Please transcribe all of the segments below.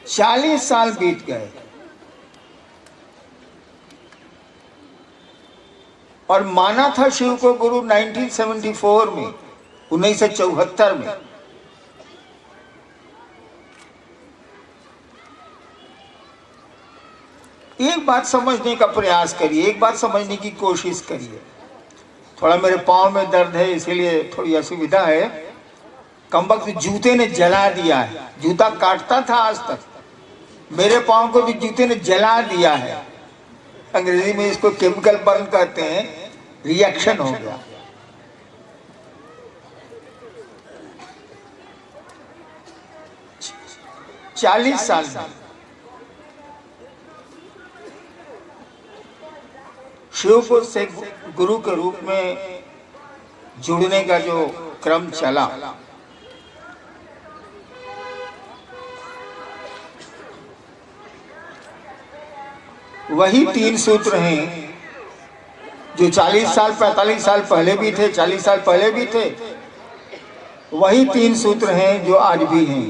40 साल बीत गए और माना था शिव को गुरु 1974 में, 1974 में। एक बात समझने का प्रयास करिए, एक बात समझने की कोशिश करिए। थोड़ा मेरे पाँव में दर्द है इसीलिए थोड़ी असुविधा है। कमबख्त जूते ने जला दिया है, जूता काटता था आज तक, मेरे पाँव को भी जूते ने जला दिया है। अंग्रेजी में इसको केमिकल बर्न कहते हैं, रिएक्शन हो गया। चालीस साल में शिव को से गुरु के रूप में जुड़ने का जो क्रम चला, वही 3 सूत्र हैं जो 40 साल 45 साल पहले भी थे, 40 साल पहले भी थे। वही 3 सूत्र हैं जो आज भी हैं।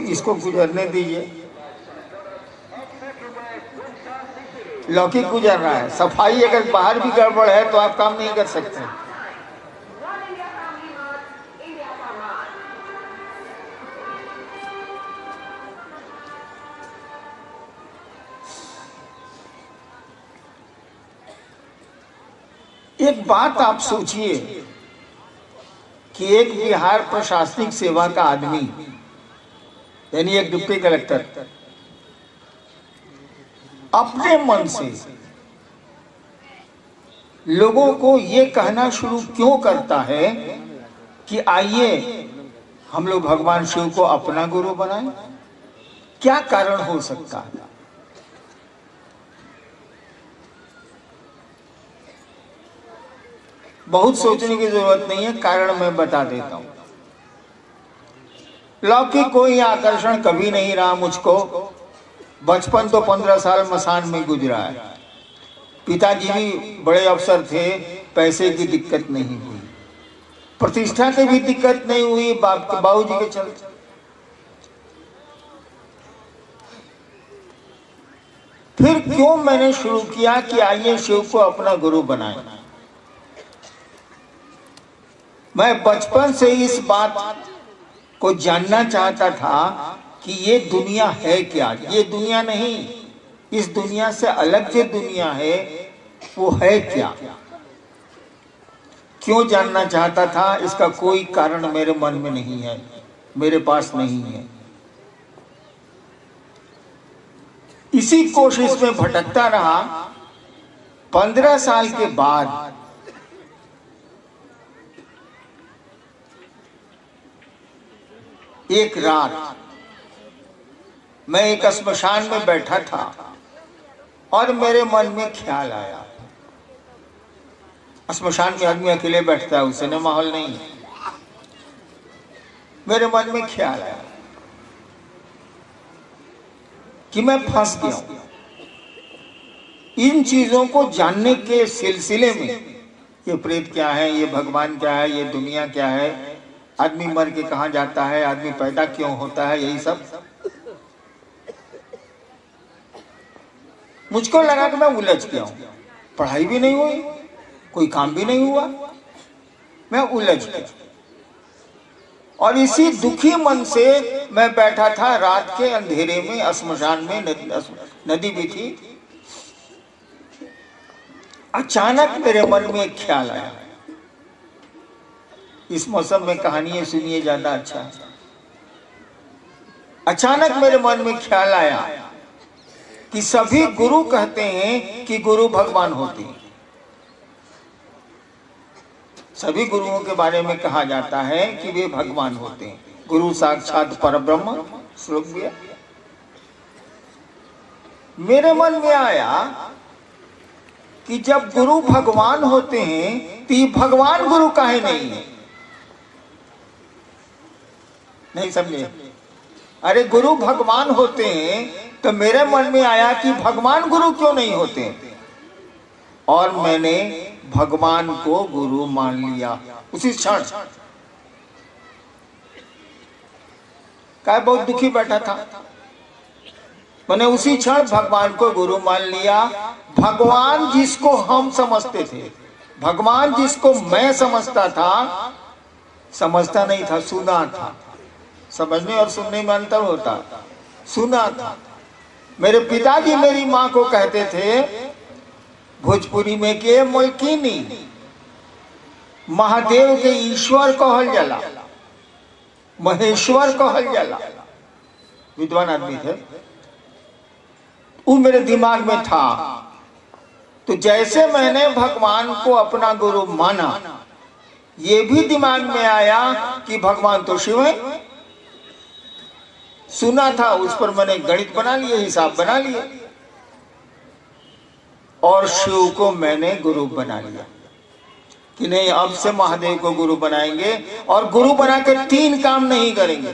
इसको गुजरने दीजिए। लौकिक गुजर रहा है, सफाई अगर बाहर भी गड़बड़ है तो आप काम नहीं कर सकते। एक बात आप सोचिए कि एक बिहार प्रशासनिक सेवा का आदमी, यानी एक डिप्टी कलेक्टर, अपने मन से लोगों को ये कहना शुरू क्यों करता है कि आइए हम लोग भगवान शिव को अपना गुरु बनाएं? क्या कारण हो सकता है? बहुत सोचने की जरूरत नहीं है, कारण मैं बता देता हूं। लौकिक कोई आकर्षण कभी नहीं रहा मुझको। बचपन तो 15 साल मसान में गुजरा है। पिताजी भी बड़े अफसर थे, पैसे की दिक्कत नहीं हुई, प्रतिष्ठा की भी दिक्कत नहीं हुई बाबूजी के चलते। फिर क्यों मैंने शुरू किया कि आइए शिव को अपना गुरु बनाएं। मैं बचपन से इस बात को जानना चाहता था कि ये दुनिया है क्या। ये दुनिया नहीं, इस दुनिया से अलग जो दुनिया है वो है क्या। क्यों जानना चाहता था, इसका कोई कारण मेरे मन में नहीं है, मेरे पास नहीं है। इसी कोशिश में भटकता रहा। 15 साल के बाद एक रात मैं एक श्मशान में बैठा था और मेरे मन में ख्याल आया। श्मशान में आदमी अकेले बैठता है, उससे न माहौल नहीं है। मेरे मन में ख्याल आया कि मैं फंस गया हूं। इन चीजों को जानने के सिलसिले में, ये प्रेत क्या है, ये भगवान क्या है, ये दुनिया क्या है, आदमी मर के कहां जाता है, आदमी पैदा क्यों होता है, यही सब मुझको लगा कि मैं उलझ गया हूं। पढ़ाई भी नहीं हुई, कोई काम भी नहीं हुआ, मैं उलझ गया। और इसी दुखी मन से मैं बैठा था रात के अंधेरे में श्मशान में। नदी भी थी। अचानक मेरे मन में एक ख्याल आया। इस मौसम में कहानियां सुनिए, ज्यादा अच्छा है। अचानक मेरे मन में ख्याल आया कि सभी गुरु कहते हैं कि गुरु भगवान होते हैं। सभी गुरुओं के बारे में कहा जाता है कि वे भगवान होते हैं। गुरु साक्षात परब्रह्म श्लोक दिया। मेरे मन में आया कि जब गुरु भगवान होते हैं तो ये भगवान गुरु काहे नहीं है? नहीं समझे? अरे गुरु भगवान होते हैं तो मेरे मन में आया कि भगवान गुरु क्यों नहीं होते? और मैंने भगवान को गुरु मान लिया उसी क्षण। क्या बहुत दुखी बैठा था। मैंने उसी क्षण भगवान को गुरु मान लिया। भगवान जिसको हम समझते थे, भगवान जिसको मैं समझता था, समझता नहीं था, सुना था। समझने और सुनने में अंतर होता। सुना था। मेरे पिताजी मेरी माँ को कहते थे भोजपुरी में के मलकिनी, महादेव के ईश्वर कहल जाला, महेश्वर कहल जाला। विद्वान आदमी थे, वो मेरे दिमाग में था। तो जैसे मैंने भगवान को अपना गुरु माना, ये भी दिमाग में आया कि भगवान तो शिव है। सुना था, उस पर मैंने गणित बना लिए, हिसाब बना लिए और शिव को मैंने गुरु बना लिया कि नहीं, अब से महादेव को गुरु बनाएंगे। और गुरु बनाकर 3 काम नहीं करेंगे।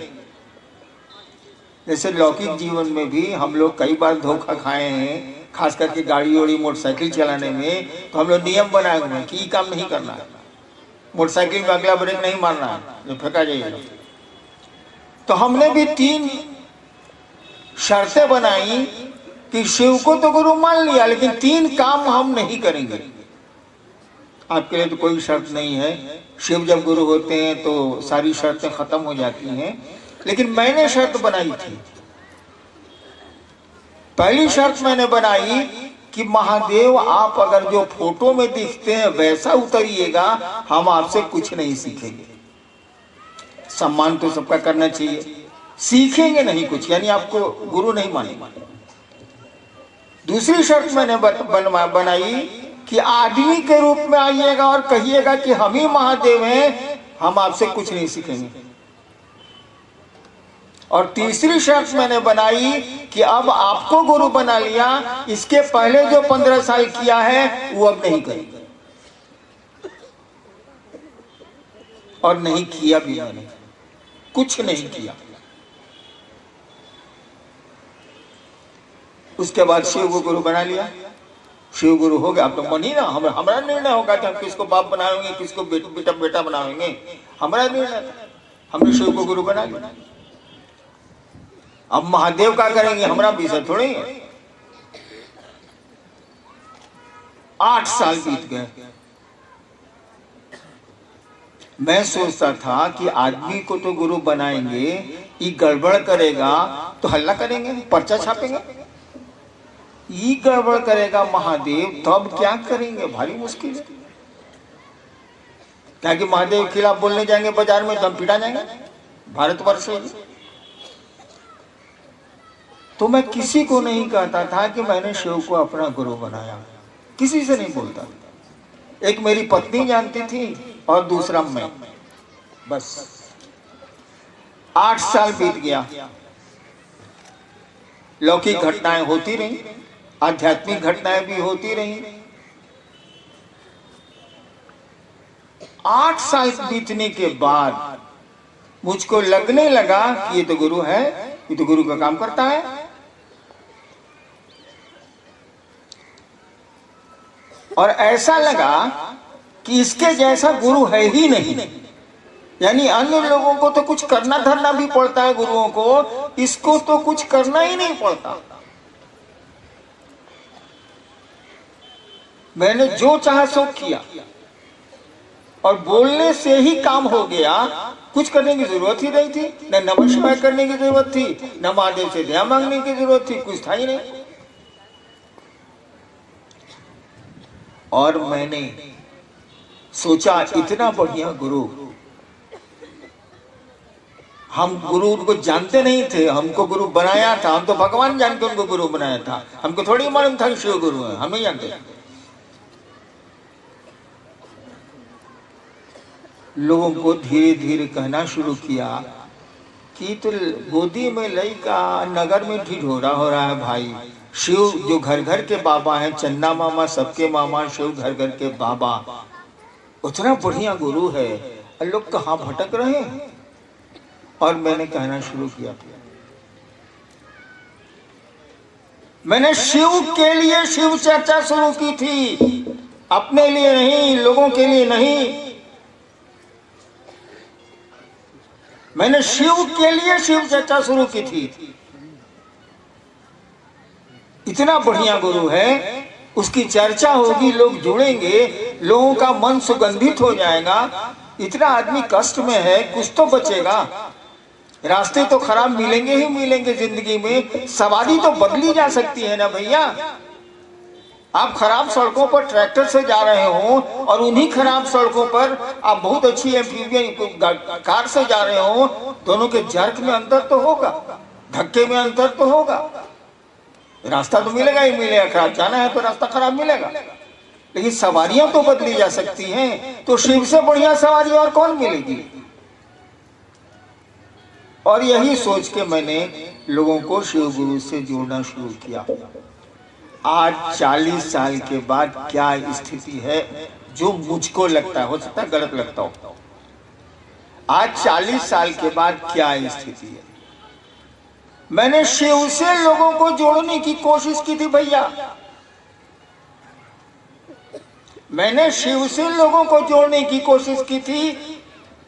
जैसे लौकिक जीवन में भी हम लोग कई बार धोखा खाए हैं, खास करके गाड़ी वाड़ी मोटरसाइकिल चलाने में। तो हम लोग नियम बनाए हुए हैं कि ये काम नहीं करना है, मोटरसाइकिल में अगला ब्रेक नहीं मारना है, जो फेंका जाएगा। तो हमने भी 3 शर्तें बनाई कि शिव को तो गुरु मान लिया, लेकिन 3 काम हम नहीं करेंगे। आपके लिए तो कोई शर्त नहीं है, शिव जब गुरु होते हैं तो सारी शर्तें खत्म हो जाती हैं। लेकिन मैंने शर्त बनाई थी। पहली शर्त मैंने बनाई कि महादेव आप अगर जो फोटो में दिखते हैं वैसा उतरिएगा, हम आपसे कुछ नहीं सीखेंगे। सम्मान तो सबका करना चाहिए, सीखेंगे नहीं कुछ, यानी आपको गुरु नहीं मानेंगे। दूसरी शर्त मैंने बनाई कि आदमी के रूप में आइएगा और कहिएगा कि हम ही महादेव हैं, हम आपसे कुछ नहीं सीखेंगे। और तीसरी शर्त मैंने बनाई कि अब आपको गुरु बना लिया, इसके पहले जो 15 साल किया है वो अब नहीं करेंगे। और नहीं किया भी, मैंने कुछ नहीं किया। उसके बाद शिव को गुरु बना लिया। शिव गुरु हो गया। अब तो मन ही ना, हमारा निर्णय होगा कि हम किसको बाप बनाएंगे, किसको बेटा बनाएंगे, हमारा निर्णय था। हमने शिव को गुरु बना लिया। अब महादेव का करेंगे, हमारा विषय थोड़ी है। 8 साल बीत गए। मैं सोचता था कि आदमी को तो गुरु बनाएंगे, ये गड़बड़ करेगा तो हल्ला करेंगे, पर्चा छापेंगे। ये गड़बड़ करेगा महादेव, तब क्या करेंगे? भारी मुश्किल है। क्या कि महादेव के खिलाफ बोलने जाएंगे बाजार में तो हम पिटा जाएंगे भारतवर्ष से। तो मैं किसी को नहीं कहता था कि मैंने शिव को अपना गुरु बनाया, किसी से नहीं बोलता। एक मेरी पत्नी जानती थी और दूसरा मैं, बस। 8 साल बीत गया। लौकिक घटनाएं होती रही, आध्यात्मिक घटनाएं भी होती रही। 8 साल बीतने के बाद मुझको लगने लगा कि ये तो गुरु है, ये तो गुरु का काम करता है। और ऐसा लगा कि इसके जैसा गुरु है ही नहीं। यानी अन्य लोगों को तो कुछ करना धरना भी पड़ता है गुरुओं को, इसको तो कुछ करना ही नहीं पड़ता। मैंने जो चाहा सो किया और बोलने से ही काम हो गया। कुछ करने की जरूरत ही नहीं थी, न नमस्कार करने की जरूरत थी, न महादेव से दया मांगने की जरूरत थी, कुछ था ही नहीं। और मैंने सोचा इतना बढ़िया गुरु, हम गुरु को जानते नहीं थे, हमको गुरु बनाया था। हम तो भगवान जान के उनको गुरु बनाया था, हमको थोड़ी मालूम था कि शिव गुरु है, हम नहीं जानते। लोगों को धीरे धीरे कहना शुरू किया कि तो गोदी में लड़का नगर में ढिढोरा हो रहा है भाई। शिव जो घर घर के बाबा हैं, चन्ना मामा सबके मामा, शिव घर घर के बाबा, उतना बढ़िया गुरु है, लोग कहाँ भटक रहे हैं। और मैंने कहना शुरू किया, मैंने शिव के लिए शिव चर्चा शुरू की थी, अपने लिए नहीं, लोगों के लिए नहीं। मैंने शिव के लिए शिव चर्चा शुरू की थी। इतना बढ़िया गुरु है, उसकी चर्चा होगी, लोग जुड़ेंगे, लोगों का मन सुगंधित हो जाएगा। इतना आदमी कष्ट में है, कुछ तो बचेगा। रास्ते तो खराब मिलेंगे ही मिलेंगे जिंदगी में, सवारी तो बदली जा सकती है ना भैया। आप खराब सड़कों पर ट्रैक्टर से जा रहे हो और उन्हीं खराब सड़कों पर आप बहुत अच्छी एम्फीबियन कार से जा रहे हो, दोनों के जर्क में अंतर तो होगा, धक्के में अंतर तो होगा। रास्ता तो मिलेगा ही मिलेगा, खराब जाना है तो रास्ता खराब मिलेगा, लेकिन सवारियां तो बदली जा सकती हैं। तो शिव से बढ़िया सवारी और कौन मिलेगी? और यही सोच के मैंने लोगों को शिव गुरु से जोड़ना शुरू किया। आज 40 साल के बाद क्या स्थिति है, जो मुझको लगता है, हो सकता है गलत लगता हो, आज 40 साल के बाद क्या स्थिति है। मैंने शिव से लोगों को जोड़ने की कोशिश की थी भैया, मैंने शिव से लोगों को जोड़ने की कोशिश की थी।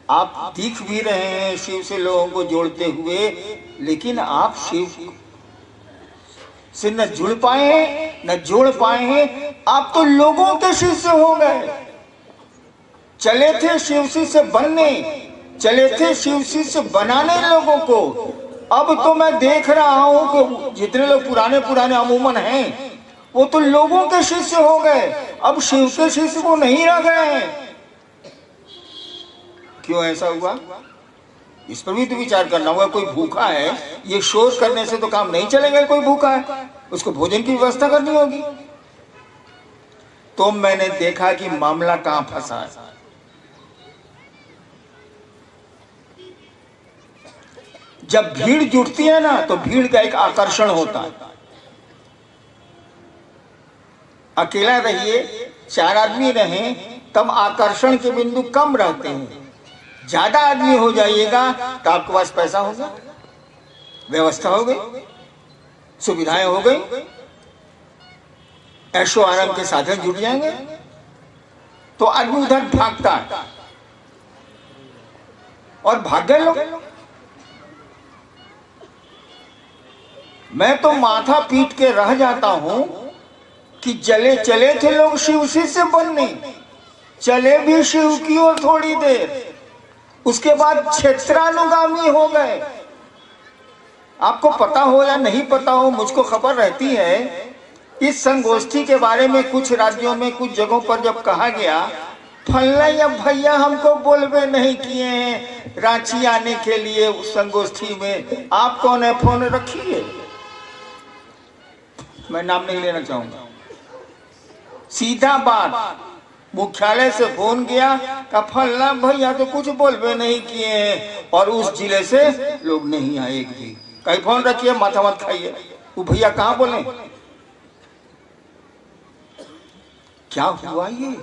आप दिख भी रहे हैं शिव से लोगों को जोड़ते हुए, लेकिन आप शिव से न जुड़ पाए हैं, न जोड़ पाए हैं। आप तो लोगों के शिष्य हो गए। चले थे शिव शिष्य बनने, चले थे शिव शिष्य बनाने लोगों को। अब तो मैं देख रहा हूं कि जितने लोग पुराने पुराने अमूमन हैं, वो तो लोगों के शिष्य हो गए, अब शिव के शिष्य वो नहीं रह गए हैं। क्यों ऐसा हुआ? इस पर भी तो विचार करना होगा। कोई भूखा है, ये शोर करने से तो काम नहीं चलेगा। कोई भूखा है, उसको भोजन की व्यवस्था करनी होगी। तो मैंने देखा कि मामला कहां फंसा है। जब भीड़ जुटती है ना, तो भीड़ का एक आकर्षण होता है। अकेला रहिए, 4 आदमी रहें, तब आकर्षण के बिंदु कम रहते हैं। ज्यादा आदमी हो जाइएगा तो आपके पास पैसा होगा, व्यवस्था हो गई, सुविधाएं हो गई, ऐशो आराम के साधन जुट जाएंगे, तो आदमी उधर भागता है और भाग गए लोग। मैं तो माथा पीट के रह जाता हूं कि चले थे लोग शिव से बनने, चले भी शिव की ओर थोड़ी देर, उसके बाद क्षेत्रानुगामी हो गए। आपको पता हो या नहीं पता हो, मुझको खबर रहती है। इस संगोष्ठी के बारे में कुछ राज्यों में, कुछ जगहों पर जब कहा गया, फल्ला या भैया हमको बोलवे नहीं किए हैं रांची आने के लिए उस संगोष्ठी में, आप कौन है, फोन रखिए। मैं नाम नहीं लेना चाहूंगा। सीधा बात, मुख्यालय से फोन गया का फल्ला भैया तो कुछ बोलवे नहीं किए हैं, और उस जिले से लोग नहीं आए एक भी। कहीं फोन रखिए, माथा मत खाइए। वो भैया कहाँ बोले? क्या हुआ ये?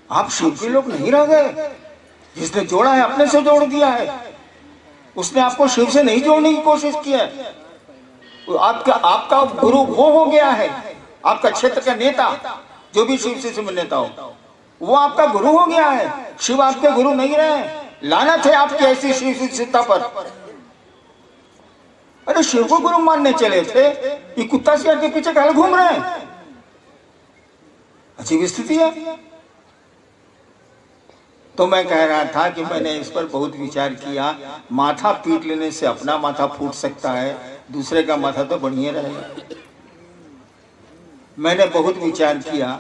आप शिव के लोग नहीं रह गए। जिसने जोड़ा है अपने से जोड़ दिया है, उसने आपको शिव से नहीं जोड़ने की कोशिश की है। आपका गुरु वो हो गया है, आपका क्षेत्र का नेता, जो भी शिव से नेता हो, वो आपका गुरु हो गया है। शिव आपके गुरु नहीं रहे। लानत है आपकी ऐसी शिव शिष्यता पर। अरे शिव को गुरु मानने चले थे, ये कुत्ता शेर के पीछे काहे घूम रहे हैं? अजीब स्थिति है। तो मैं कह रहा था कि मैंने इस पर बहुत विचार किया। माथा पीट लेने से अपना माथा फूट सकता है, दूसरे का माथा तो बढ़िया रहेगा। मैंने बहुत विचार किया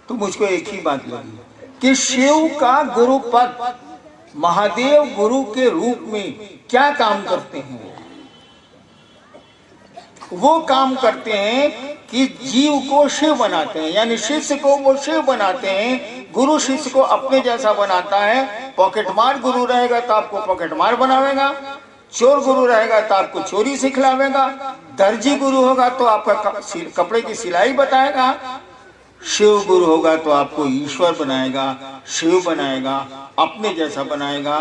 तो मुझको एक ही बात लगी कि शिव का गुरु पद, महादेव गुरु के रूप में क्या काम करते हैं? वो काम करते हैं कि जीव को शिव बनाते हैं, यानी शिष्य को वो शिव बनाते हैं। गुरु शिष्य को अपने जैसा बनाता है। पॉकेटमार गुरु रहेगा तो आपको पॉकेटमार बनावेगा, चोर गुरु रहेगा तो आपको चोरी सिखलावेगा, दर्जी गुरु होगा तो आपका कपड़े की सिलाई बताएगा, शिव गुरु होगा तो आपको ईश्वर बनाएगा, शिव बनाएगा, अपने जैसा बनाएगा।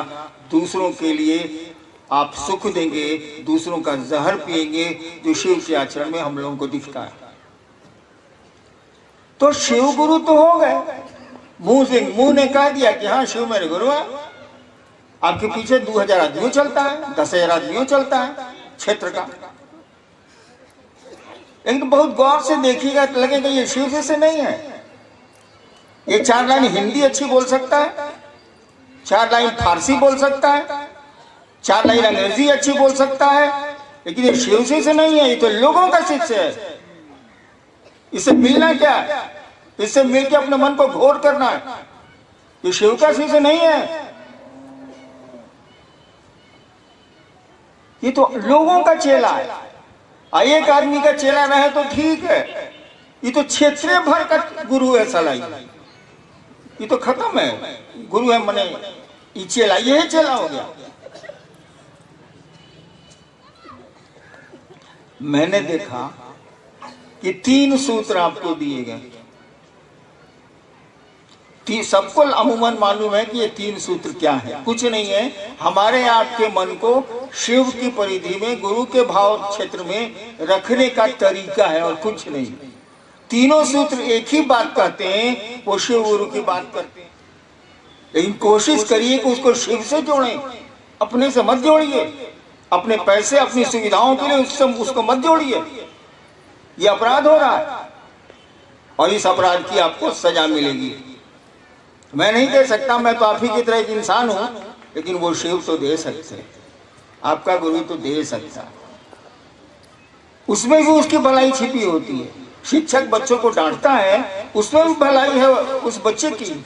दूसरों के लिए आप सुख देंगे, दूसरों का जहर पिएंगे, जो शिव के आचरण में हम लोगों को दिखता है। तो शिव गुरु तो हो गए, मुंह ने कह दिया कि हाँ शिव मेरे गुरु है। आपके पीछे 2000 आदमियों चलता है, 10,000 आदमियों चलता है क्षेत्र का। लेकिन बहुत गौर से देखिएगा तो लगेगा ये शिव जैसे नहीं है। ये 4 लाइन हिंदी अच्छी बोल सकता है, 4 लाइन फारसी बोल सकता है, 4 लाइन अंग्रेजी अच्छी बोल सकता है, लेकिन ये शिव से नहीं है। ये तो लोगों का शिष्य है। इससे मिलना क्या है? इससे मिलकर अपने मन को घोर करना है। ये शिव का शिष्य नहीं है, ये तो लोगों का चेला है। एक आदमी का चेला रहे तो ठीक है, ये तो क्षेत्रीय भर का गुरु है सलाई। ये तो खत्म है, गुरु है मने ये चेला, ये चेला हो गया। मैंने देखा कि 3 सूत्र आपको दिए गए। सबको अमूमन मालूम है कि ये 3 सूत्र क्या है। कुछ नहीं है, हमारे आपके मन को शिव की परिधि में, गुरु के भाव क्षेत्र में रखने का तरीका है और कुछ नहीं। तीनों सूत्र एक ही बात कहते हैं, वो शिव गुरु की बात करते हैं। लेकिन कोशिश करिए कि उसको शिव से जोड़ें, अपने से मत जोड़िए। अपने पैसे, अपनी सुविधाओं के लिए उसको मत जोड़िए। ये अपराध हो रहा है और इस अपराध की आपको सजा मिलेगी। मैं नहीं दे सकता, मैं तो आप ही की तरह एक इंसान हूं, लेकिन वो शिव तो दे सकते हैं, आपका गुरु तो दे सकता। उसमें भी उसकी भलाई छिपी होती है। शिक्षक बच्चों को डांटता है, उसमें भी भलाई है उस बच्चे की।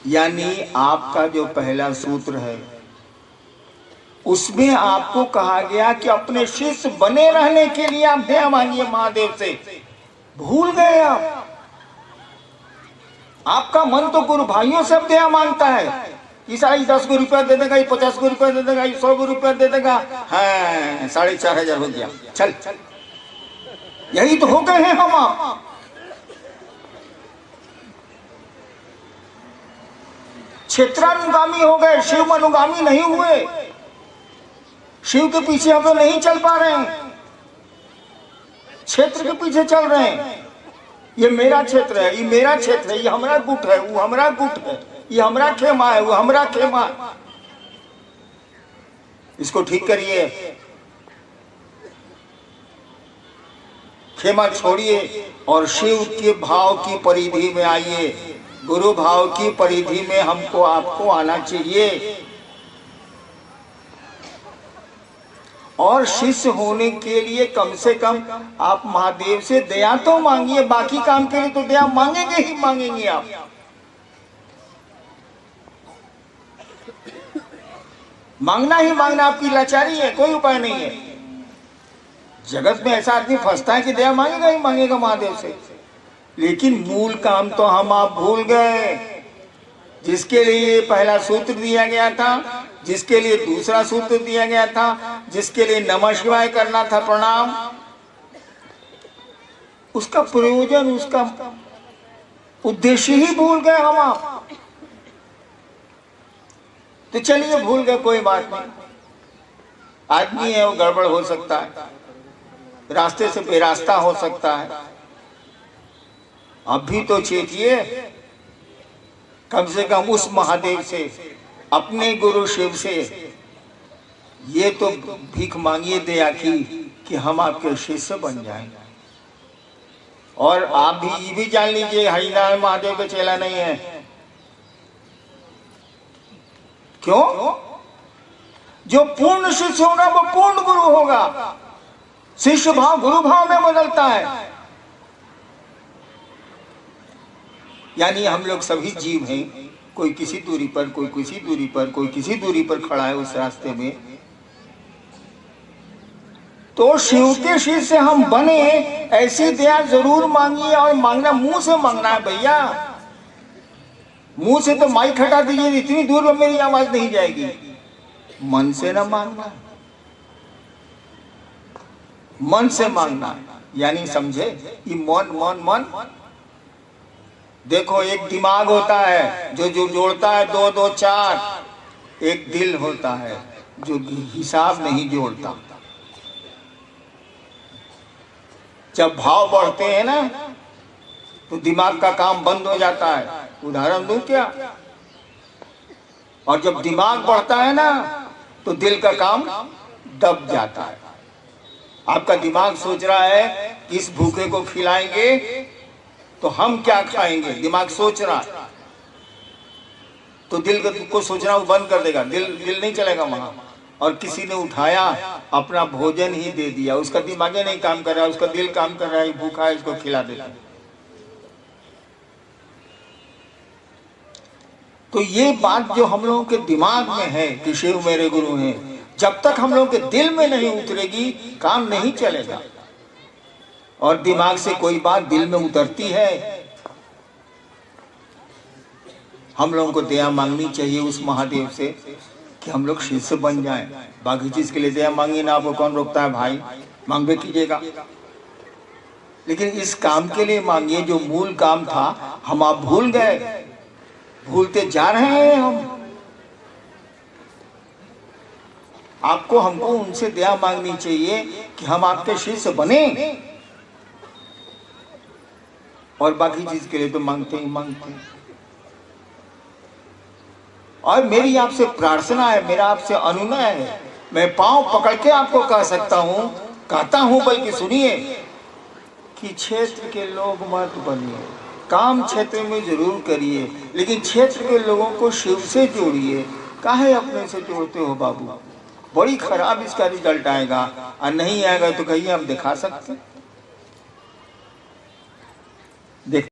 यानी आपका जो पहला सूत्र है उसमें आपको कहा गया कि अपने शिष्य बने रहने के लिए आप दया मांगिए महादेव से। भूल गए आप। आपका मन तो गुरु भाइयों से अब दया मांगता है। ये 10 को रुपया दे देगा, ये 50 को रुपया दे देगा, ये 100 को रुपया दे देगा। हाँ 4,500 हो गया, चल। यही तो हो गए हैं हम आप। क्षेत्रानुगामी हो गए, शिव अनुगामी नहीं हुए। शिव के पीछे हम लोग नहीं चल पा रहे हैं, क्षेत्र के पीछे चल रहे हैं। ये मेरा क्षेत्र है, ये मेरा क्षेत्र है, ये हमारा गुट है, वो हमारा गुट है, ये हमारा खेमा है, वो हमारा खेमा है। इसको ठीक करिए, खेमा छोड़िए और शिव के भाव की परिधि में आइए। गुरु भाव की परिधि में हमको आपको आना चाहिए। और शिष्य होने के लिए कम से कम आप महादेव से दया तो मांगिए। बाकी काम के लिए तो दया मांगेंगे ही मांगेंगे आप। मांगना ही मांगना आपकी लाचारी है, कोई उपाय नहीं है। जगत में ऐसा आदमी फंसता है कि दया मांगेगा ही मांगेगा महादेव से, लेकिन मूल काम तो हम आप भूल गए। जिसके लिए पहला सूत्र दिया गया था, जिसके लिए दूसरा सूत्र दिया गया था, जिसके लिए नमः शिवाय करना था, प्रणाम, उसका प्रयोजन, उसका उद्देश्य ही भूल गए हम आप। तो चलिए भूल गए, कोई बात नहीं। आदमी है, वो गड़बड़ हो सकता है, रास्ते से बेरास्ता हो सकता है। अभी तो चेतिए, कम से कम उस महादेव से, अपने गुरु शिव से ये तो भीख मांगिए दया की कि हम आपके शिष्य बन जाएं। और आप भी ये भी जान लीजिए, हरिनारायण महादेव का चेला नहीं है। क्यों? जो पूर्ण शिष्य होगा वो पूर्ण गुरु होगा। शिष्य भाव गुरु भाव में बदलता है। यानी हम लोग सभी जीव हैं, कोई किसी दूरी पर, कोई किसी दूरी पर, कोई किसी दूरी पर खड़ा है उस रास्ते में। तो शिव के शिष्य हम बने, ऐसी दया जरूर मांगिए। और मांगना मुंह से मांगना है भैया। मुंह से तो माइक हटा दीजिए, इतनी दूर में मेरी आवाज नहीं जाएगी। मन से ना मांगना, मन से मांगना। यानी समझे, ये मन मन मन। देखो, एक दिमाग होता है जो जोड़ता है 2 2 4। एक दिल होता है जो हिसाब नहीं जोड़ता। जब भाव बढ़ते हैं ना, तो दिमाग का काम बंद हो जाता है। उदाहरण दूं क्या? और जब दिमाग बढ़ता है ना तो दिल का काम दब जाता है। आपका दिमाग सोच रहा है कि इस भूखे को खिलाएंगे तो हम क्या खाएंगे, दिमाग सोच रहा है, तो दिल को सोचना वो बंद कर देगा, दिल नहीं चलेगा वहां। और किसी ने उठाया अपना भोजन ही दे दिया, उसका दिमाग नहीं काम कर रहा है, उसका दिल काम कर रहा है, भूखा है इसको खिला देता। तो ये बात जो हम लोगों के दिमाग में है कि शिव मेरे गुरु हैं, जब तक हम लोगों के दिल में नहीं उतरेगी काम नहीं चलेगा। और दिमाग से कोई बात दिल में उतरती है, हम लोगों को दया मांगनी चाहिए उस महादेव से कि हम लोग शिष्य बन जाएं। बाकी चीज के लिए दया मांगी ना, आपको कौन रोकता है भाई, मांगवे कीजिएगा, लेकिन इस काम के लिए मांगिए जो मूल काम था। हम आप भूल गए, भूलते जा रहे हैं हम। आपको हमको उनसे दया मांगनी चाहिए कि हम आपके शिष्य बने, और बाकी चीज के लिए तो मांगते ही मांगते हैं। और मेरी आपसे प्रार्थना है, मेरा आपसे अनुनय है, मैं पांव पकड़ के आपको कह सकता हूं, कहता हूं, बल्कि सुनिए कि क्षेत्र के लोग मत बनिए, काम क्षेत्र में जरूर करिए, लेकिन क्षेत्र के लोगों को शिव से जोड़िए। काहे अपने से जोड़ते हो बाबू? बड़ी खराब इसका रिजल्ट आएगा, और नहीं आएगा तो कहीं हम दिखा सकते हैं।